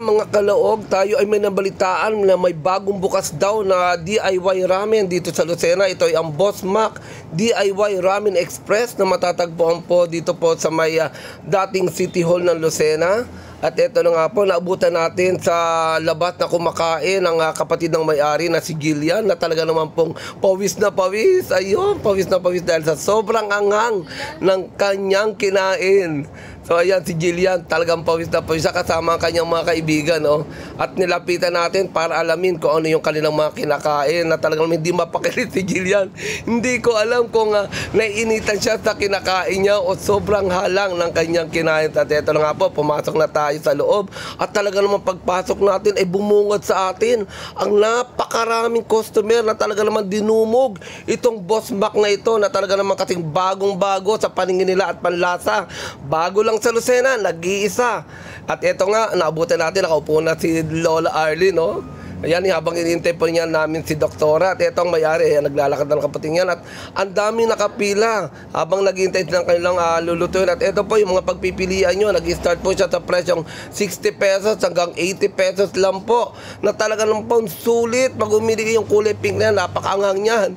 mga kalaog, tayo ay may nabalitaan na may bagong bukas daw na DIY ramen dito sa Lucena. Ito ay ang Boss Mac DIY Ramen Express na matatagpuan po dito po sa may dating City Hall ng Lucena. At ito na nga po, naabutan natin sa labas na kumakain ang kapatid ng may-ari na si Gillian, na talaga naman pong pawis na pawis. Ayun, pawis na pawis dahil sa sobrang anghang ng kanyang kinain. So ayan, si Gillian talagang pawis na pawis kasama ang kanyang mga kaibigan, oh. At nilapitan natin para alamin kung ano yung kanilang mga kinakain, na talagang hindi mapakilit si Gillian. Hindi ko alam kung naiinitan siya sa kinakain niya o sobrang halang ng kanyang kinain. At ito na nga po, pumasok na tayo sa loob. At talaga naman pagpasok natin ay bumungad sa atin ang napakaraming customer na talaga naman dinumog itong Boss Mac na ito, na talaga naman kasing bagong-bago sa paningin nila at panlasa. Bago lang sa Lucena, nag-iisa. At eto nga, naabutan natin, nakaupo na si Lola Arlene, no? Ayan, habang inintay po niya namin si Doktora. At eto ang may-ari, naglalakad ng kapatid niya. At ang daming nakapila habang nag-iintay ng kanilang lulutuin. At eto po yung mga pagpipilian nyo. Nag-start po siya sa presyong 60 pesos hanggang 80 pesos lang po. Na talaga naman po sulit. Pag umili yung kulay pink na yan, napakaanghang niyan.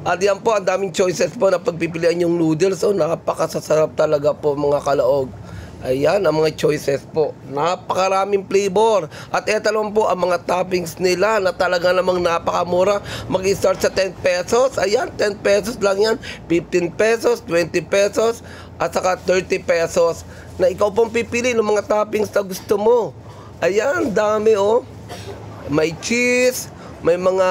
At yan po, ang daming choices po na pagpipilian yung noodles. So, napakasasarap talaga po mga kalaog. Ayan, ang mga choices po. Napakaraming flavor. At eto lang po ang mga toppings nila na talaga namang napakamura. Mag-start sa 10 pesos. Ayan, 10 pesos lang yan. 15 pesos, 20 pesos, at saka 30 pesos. Na ikaw pong pipili ng mga toppings na gusto mo. Ayan, dami oh. May cheese, may mga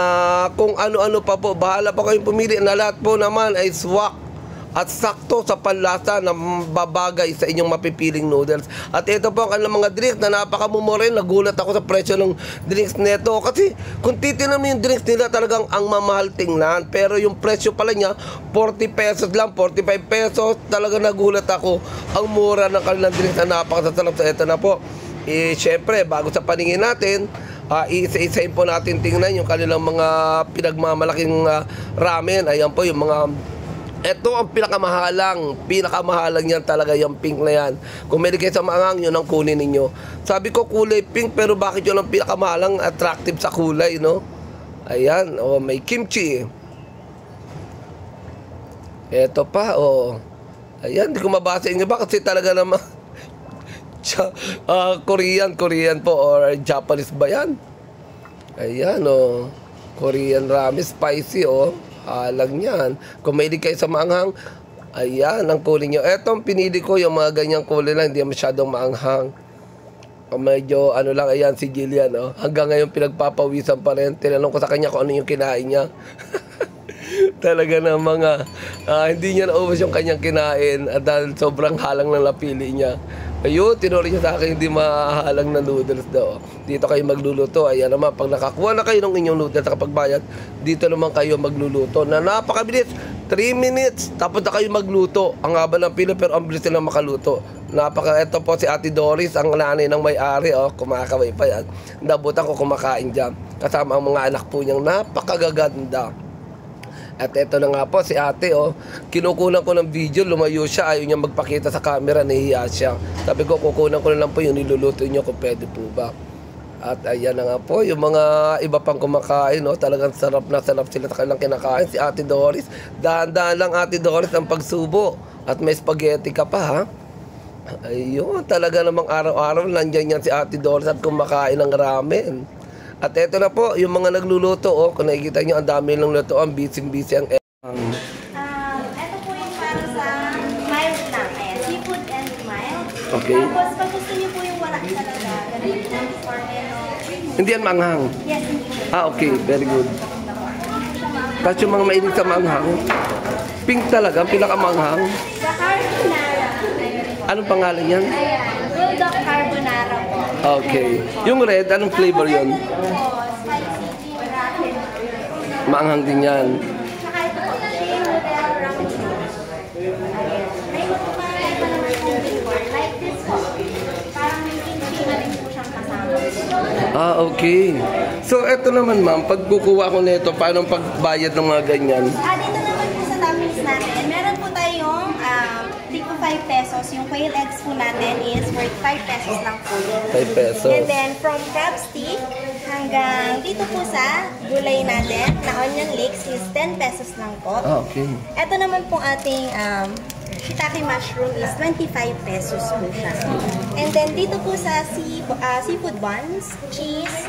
kung ano-ano pa po. Bahala pa kayong pumili na lahat po naman ay swak at sakto sa panlasa na babagay sa inyong mapipiling noodles. At ito po ang mga drinks na napakamumura rin. Nagulat ako sa presyo ng drinks nito. Kasi kung titignan mo yung drinks nila, talagang ang mamahal tingnan. Pero yung presyo pala niya, 40 pesos lang, 45 pesos. Talaga nagulat ako. Ang mura ng kanilang drinks na napakasasarap. Sa ito na po. Syempre, bago sa paningin natin, isa-isahin po natin tingnan yung kanilang mga pinagmamalaking ramen. Ayan po yung mga, ito ang pinakamahalang yan talaga, yung pink na yan. Kung may kayo sa maanghang, yun ang kunin ninyo. Sabi ko kulay pink, pero bakit yun ang pinakamahalang attractive sa kulay, no? Ayan, oh, may kimchi. Ito pa, oh. Ayan, hindi ko mabasa yung iba kasi talaga naman Korean po or Japanese ba yan? Ayan oh, Korean ramen, spicy oh. Halang yan. Kung may kayo sa maanghang, ayan ang kulay nyo. Etong pinili ko yung mga ganyang kulay lang, hindi masyadong maanghang. Medyo ano lang, ayan si Gillian oh. Hanggang ngayon pinagpapawisan pa rin. Tinanong ko sa kanya kung ano yung kinain niya. Talaga na mga hindi niya naubos yung kanyang kinain at dahil sobrang halang ng napili niya. Ayun, tinuri niya sa akin hindi mahalang na noodles daw. Dito kayo magluluto. Ayan naman, pag nakakuha na kayo ng inyong noodles at kapag bayad, dito naman kayo magluluto. Na napakabilis, 3 minutes, tapos na kayo magluto. Ang haba ng pila pero ang bilis nila makaluto. Ito po si Ate Doris, ang nanay ng may-ari. Oh, kumakaway pa yan. Nabutan ko kumakain dyan. Kasama ang mga anak po niyang napakagaganda. At eto na nga po si ate oh, kinukunan ko ng video, lumayo siya, ayaw niya magpakita sa camera, nahihiya siya. Sabi ko kukunan ko na lang po yung niluluto niyo kung pwede po ba. At ayan na nga po yung mga iba pang kumakain oh, talagang sarap na sarap sila sa kanilang kinakain. Si Ate Doris, dahan-dahan lang Ate Doris ang pagsubo. At may spaghetti ka pa ha. Ayun, talaga namang araw-araw nandiyan yan si Ate Doris at kumakain ng ramen. At eto na po, yung mga nagluluto, oh, kung nakikita nyo, ang dami lang luto, ang busy-busy ang ito po yung para sa mild lang, ayan, seafood and mild. Okay. Tapos, pag gusto nyo po yung wala talaga, ganun po, or hindi yan maanghang? Yes, hindi. Okay, very good. Tapos yung mga mahilig sa maanghang, pink talaga, pinaka-maanghang. Sa carbonara. Anong pangalan yan? Ayan, bulldog carbonara po. Okay. Yung red, anong flavor yun? Spicy, rapid. Maanghang din yan. Saka ito po, shea noodle rapid. May kumain pa naman po flavor. Like this po. Parang may kimchi na rin po siyang kasama. Okay. So, eto naman ma'am, pag kukuha ko nito, paano pagbayad ng mga ganyan? Dito naman po sa toppings natin, meron po tayong tig 5 pesos. Yung quail eggs po natin is worth 5 pesos lang po. 5 pesos. And then, from crab stick hanggang dito po sa gulay natin na onion leeks is 10 pesos lang po. Okay. Ito naman po ating shiitake mushroom is 25 pesos po siya. And then, dito po sa seafood buns, cheese,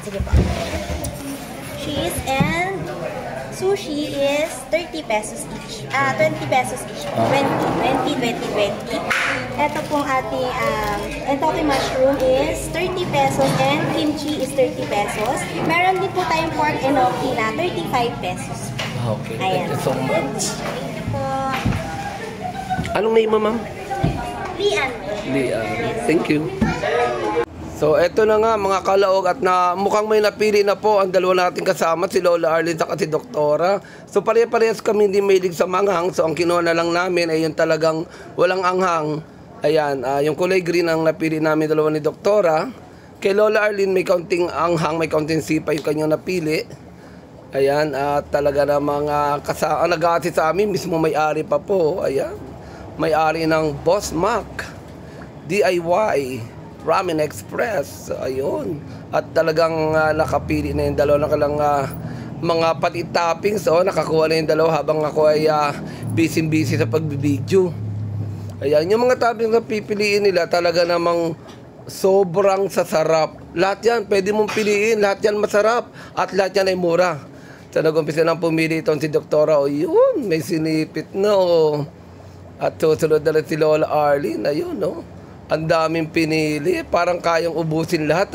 sige po. Cheese and sushi is 30 pesos each. 20 pesos each. 20. Ito pong ating shiitake mushroom is 30 pesos and kimchi is 30 pesos. Meron din po tayong pork enoki na 35 pesos. Okay. Ayan. Thank you so much. Thank you po. Anong name mo, ma'am? Lian. Lian. Thank you. So, eto na nga mga kalaog at mukhang may napili na po ang dalawa nating kasama, si Lola Arlene at si Doktora. So, pare-parehas kami hindi mahilig sa manghang. So, ang kinuha na lang namin ay yung talagang walang anghang. Ayan, yung kulay green ang napili namin dalawa ni Doktora. Kay Lola Arlene may kaunting anghang, may kaunting sipa yung kanyang napili. Ayan, at talaga na mga nag-aati sa amin, mismo may-ari pa po. Ayan, may-ari ng Boss Mac DIY Ramen Express. Ayun. At talagang nakapili na yung dalawa na kalang mga pati toppings. Nakakuha na yung dalawa habang ako ay busy sa pagbibideo. Ayan. Yung mga toppings na pipiliin nila talaga namang sobrang sasarap. Lahat yan pwede mong piliin. Lahat yan masarap. At lahat yan ay mura. So nag-umpisa nang pumili itong si Doktora. O yun. May sinipit na. At susunod na rin si Lola Arlene. Ayun. Ang daming pinili, parang kayang ubusin lahat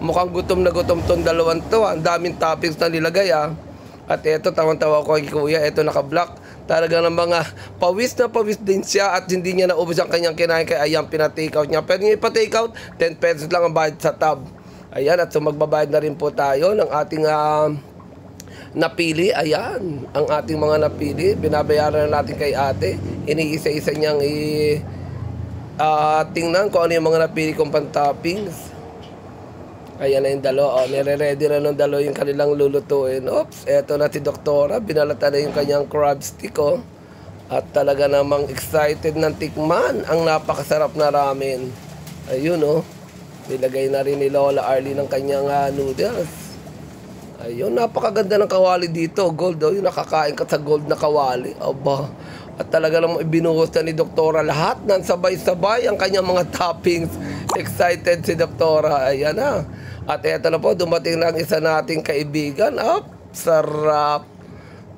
Mukhang gutom na gutom tong dalawang to. Ang daming toppings na nilagay At eto, tawang-tawa ko kay Kuya, eto naka-block. Talaga ng mga pawis na pawis din siya at hindi niya naubos ang kanyang kinain kaya ayan, pina-take out niya. Pwede niya ipa-take out, 10 pesos lang ang bayad sa tab. Ayan, at so magbabayad na rin po tayo ng ating napili. Ayan, ang ating mga napili. Binabayaran na natin kay ate. Iniisa-isa niyang tingnan kung ano yung mga napili kong pan-toppings. Ayan na yung dalawa. Nire-ready na ng dalawa yung kanilang lulutuin. Oops, eto na si Doktora. Binalata na yung kanyang crab stick. At talaga namang excited ng tikman ang napakasarap na ramen. Ayun nilagay na rin ni Lola Arlene ng kanyang noodles. Ayun, napakaganda ng kawali dito. Gold yung nakakain ka sa gold na kawali. Aba. At talaga namang ibinuhos na ni Doktora lahat ng sabay-sabay ang kanyang mga toppings. Excited si Doktora. Ayan na. At eto na po, dumating na ang isa nating kaibigan. Sarap.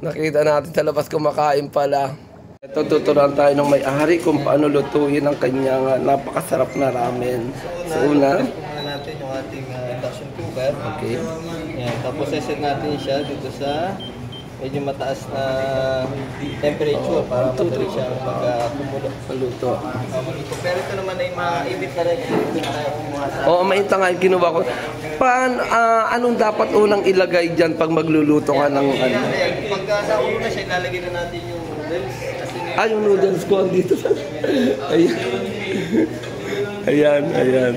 Nakita natin sa labas kumakain pala. Ito, tuturuan tayo ng may-ari kung paano lutuin ang kanyang napakasarap na ramen. So, una natin yung ating induction cooker. Okay. Yan. Tapos set natin siya dito sa medyo mataas na temperature para madali siyang mag-kumulo. Maluto. Pero ito naman ay maibit na rin kasi tayo kumuha sa... Oo, mainta nga yung kinuha ko. Anong dapat unang ilagay dyan pag magluluto ka ng ano? Pagka nauna na siya, ilalagay na natin yung noodles. Yung noodles ko andito. Ayan. Ayan.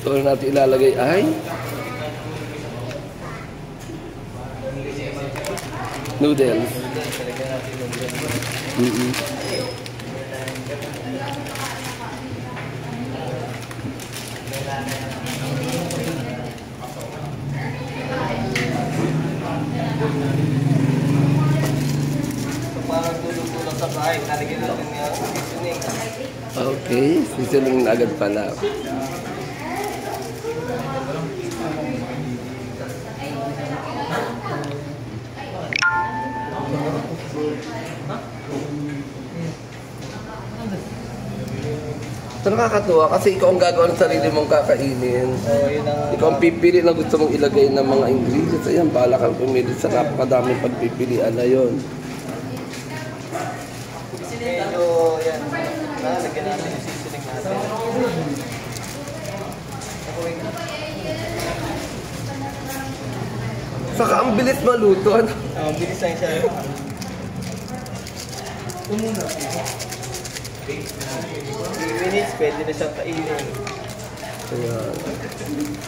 So, natin ilalagay ay noodles. Parang tulog-tulog sa bahay, lalagyan natin yung seasoning. Okay, seasoning na agad pala. So nakakatuwa kasi ikaw ang gagawa ng sarili mong kakainin. Ikaw ang pipili na gusto mong ilagay ng mga ingredients. Ayan, bahala kang pumili sa napakadaming pagpipilian na yun. Medyo yan, lalagyan natin yung seasoning natin. Saka ang bilis maluto. Bilis lang siya. Ito muna. 3 minutes, pwede na siyang kainin. Ayan.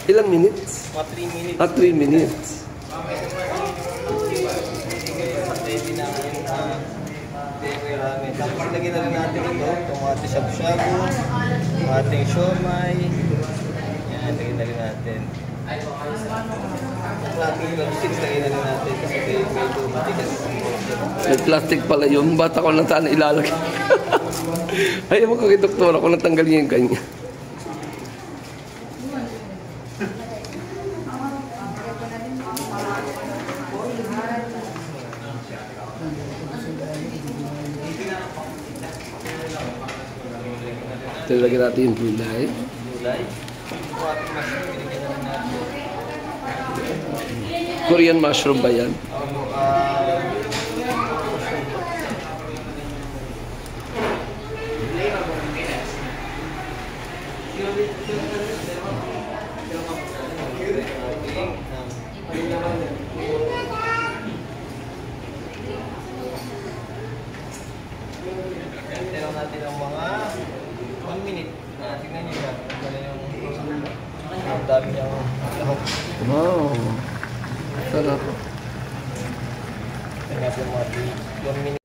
Ilang minutes? Mga 3 minutes. 3 minutes. Ready na yung DIY ramen. Tapos ilagay na rin natin ito, itong ating shabu-shabu, yung ating siomai. Yan, ilagay na rin natin. Ang ating logistics, ilagay na rin natin kasi medyo matigas ang order. May plastic pala yun. Bata ko lang sana ilalagay. Ayaw mo kay doktora kung natanggalin yung kanya. Ito lagyan natin yung gulay. Gulay. Yung ating mushroom, ilagay na rin natin. Korean mushroom ba yan? Tingnan natin ang mga 1 minute. Tingnan nyo yan. Ang dami niyang lahok. Wow. Sarap. Tingnan natin ang mga 1 minute.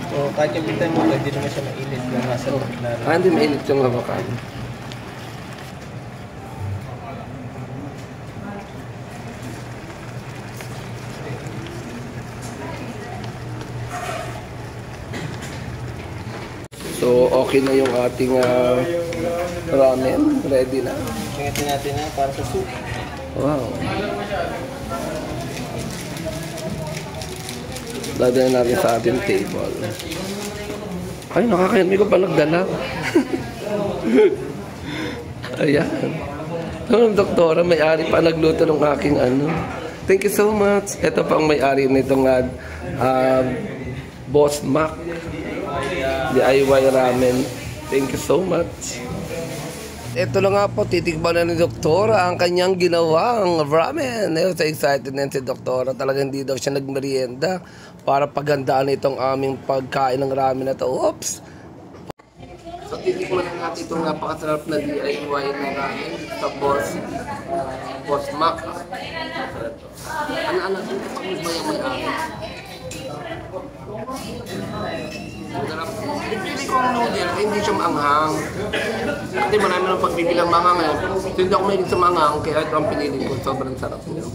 So, kahit yung pintan mo, hindi naman siya mainit na nasa loob na. Hindi mainit yung avocado. So, okay na yung ating ramen. Ready na. Tingnan natin na para sa soup. Wow. Dadalhin natin sa ating table. Ay, nakakayan. Hindi ko pa nagdala. Ayan. Ang doktora, may-ari pa nagluto ng aking ano. Thank you so much. Ito pa ang may-ari nitong Boss Mac DIY Ramen. Thank you so much. Ito lang nga po, titikman na ni Doktora ang kanyang ginawang ramen. So excited na si Doktora. Talagang hindi daw siya nagmerienda para paghandaan itong aming pagkain ng ramen na to. Oops! So titikman na natin itong napakasarap na DIY na ramen sa Boss Mac. Ano-ano, pag-miss ba yung may-ari? Pipili ko ang noodle, hindi siya maanghang. Kasi marami ng pagbibilang maanghang eh. So hindi ako mahilig sa maanghang, kaya ito ang pinili ko. Sobrang sarap niya.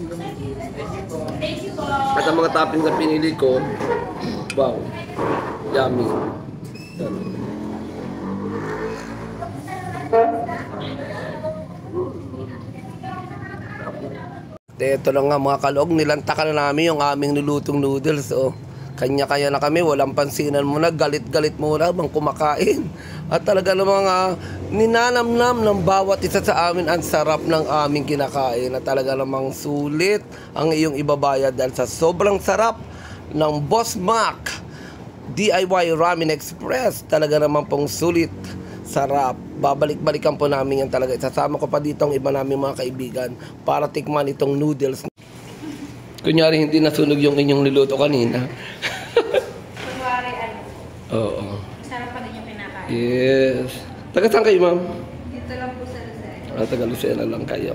At ang mga toppings na pinili ko, wow, yummy. Ito lang nga mga kalog, nilantakan na namin yung aming nilutong noodles. Oh. Kanya-kaya na kami, walang pansinan muna, galit-galit muna bang kumakain. At talaga namang ninanamnam ng bawat isa sa amin ang sarap ng aming kinakain. At talaga namang sulit ang iyong ibabayad dahil sa sobrang sarap ng Boss Mac DIY Ramen Express. Talaga namang pong sulit, sarap. Babalik-balikan po namin yan talaga. Isasama ko pa dito ang iba namin mga kaibigan para tikman itong noodles. Kunyari hindi nasunog yung inyong niluto kanina. Kunwari, ano? Oo. Sarap pa rin yung pinakain. Yes. Taga saan kayo, ma'am? Dito lang po sa Lucena. Taga Lucena lang kayo.